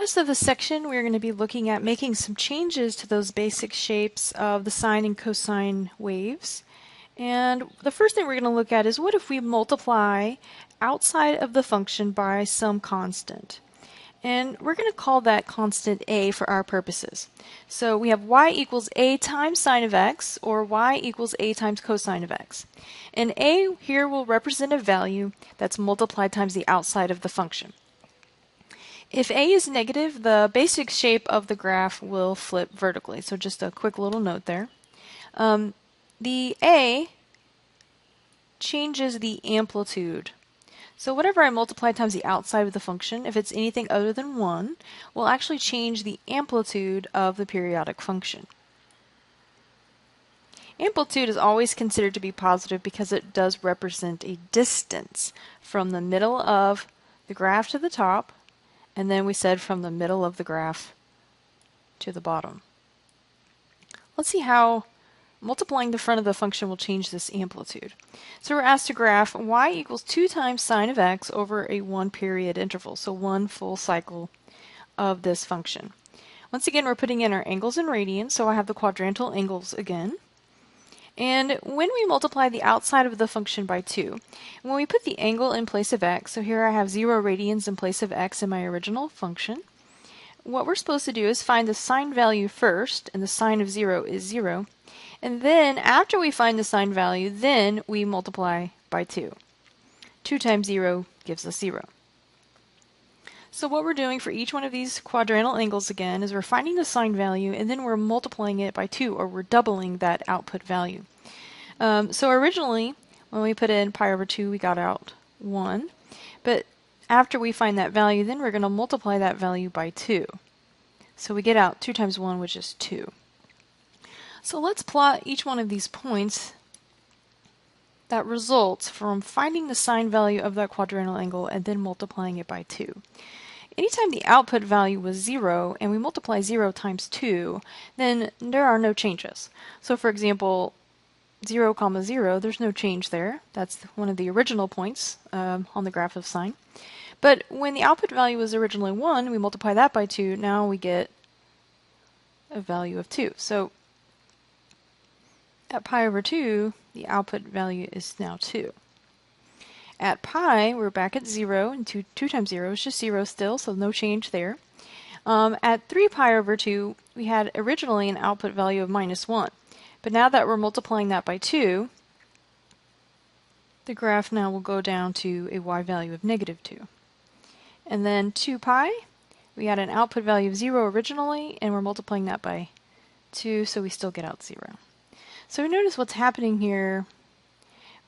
rest of the section, we're going to be looking at making some changes to those basic shapes of the sine and cosine waves. And the first thing we're going to look at is what if we multiply outside of the function by some constant. And we're going to call that constant a for our purposes. So we have y equals a times sine of x, or y equals a times cosine of x. And a here will represent a value that's multiplied times the outside of the function. If a is negative, the basic shape of the graph will flip vertically. So just a quick little note there. The a changes the amplitude. So whatever I multiply times the outside of the function, if it's anything other than 1, will actually change the amplitude of the periodic function. Amplitude is always considered to be positive because it does represent a distance from the middle of the graph to the top, and then we said from the middle of the graph to the bottom. Let's see how multiplying the front of the function will change this amplitude. So we're asked to graph y equals 2 times sine of x over a 1 period interval, so 1 full cycle of this function. Once again, we're putting in our angles and radians, so I have the quadrantal angles again. And when we multiply the outside of the function by 2, when we put the angle in place of x, so here I have 0 radians in place of x in my original function, what we're supposed to do is find the sine value first, and the sine of 0 is 0. And then, after we find the sine value, then we multiply by 2. 2 times 0 gives us 0. So what we're doing for each one of these quadrantal angles again is we're finding the sine value, and then we're multiplying it by 2, or we're doubling that output value. So originally, when we put in pi over 2, we got out 1. But after we find that value, then we're going to multiply that value by 2. So we get out 2 times 1, which is 2. So let's plot each one of these points that results from finding the sine value of that quadrantal angle and then multiplying it by 2. Anytime the output value was 0 and we multiply 0 times 2, then there are no changes. So for example, 0, 0, there's no change there. That's one of the original points on the graph of sine. But when the output value was originally 1, we multiply that by 2, now we get a value of 2. So at pi over 2, the output value is now 2. At pi, we're back at 0, and 2 times 0 is just 0 still, so no change there. At 3 pi over 2, we had originally an output value of minus 1. But now that we're multiplying that by 2, the graph now will go down to a y value of negative 2. And then 2 pi, we had an output value of 0 originally, and we're multiplying that by 2, so we still get out 0. So notice what's happening here.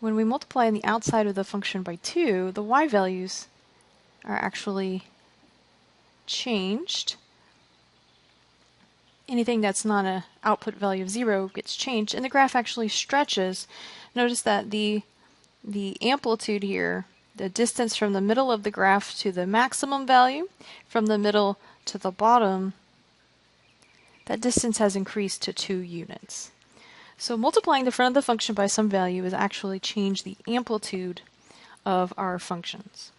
When we multiply on the outside of the function by 2, the y values are actually changed. Anything that's not an output value of 0 gets changed, and the graph actually stretches. Notice that the amplitude here, the distance from the middle of the graph to the maximum value, from the middle to the bottom, that distance has increased to 2 units. So multiplying the front of the function by some value has actually changed the amplitude of our functions.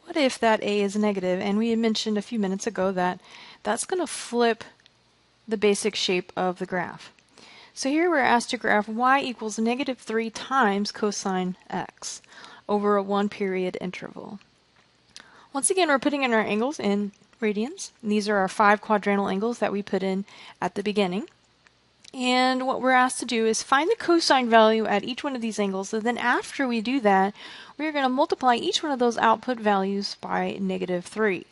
What if that a is negative? And we had mentioned a few minutes ago that that's going to flip the basic shape of the graph. So here we're asked to graph y equals negative 3 times cosine x over a 1 period interval. Once again, we're putting in our angles in radians. And these are our 5 quadrantal angles that we put in at the beginning. And what we're asked to do is find the cosine value at each one of these angles, and then after we do that, we're going to multiply each one of those output values by negative 3.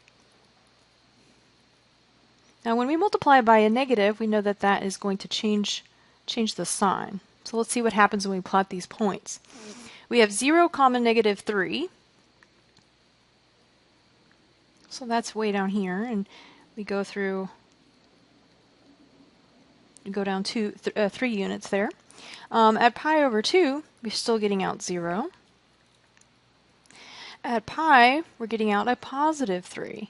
Now when we multiply by a negative, we know that that is going to change the sign. So let's see what happens when we plot these points. We have 0, negative 3. So that's way down here, and we go through, go down 3 units there. At pi over 2, we're still getting out 0. At pi, we're getting out a positive 3.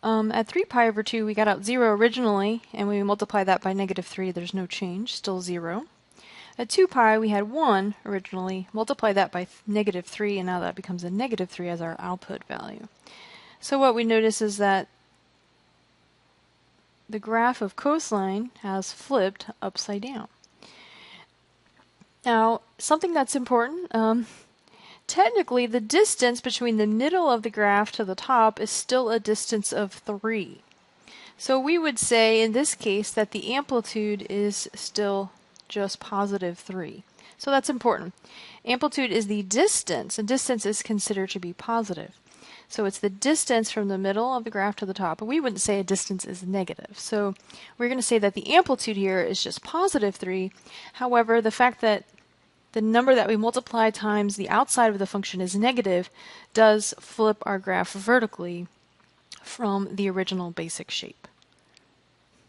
At 3 pi over 2, we got out 0 originally, and we multiply that by negative 3, there's no change, still 0. At 2 pi, we had 1 originally. Multiply that by negative 3, and now that becomes a negative 3 as our output value. So what we notice is that the graph of cosine has flipped upside down. Now, something that's important, technically the distance between the middle of the graph to the top is still a distance of 3. So we would say in this case that the amplitude is still just positive 3. So that's important. Amplitude is the distance, and distance is considered to be positive. So it's the distance from the middle of the graph to the top, and we wouldn't say a distance is negative. So we're going to say that the amplitude here is just positive 3. However, the fact that the number that we multiply times the outside of the function is negative does flip our graph vertically from the original basic shape.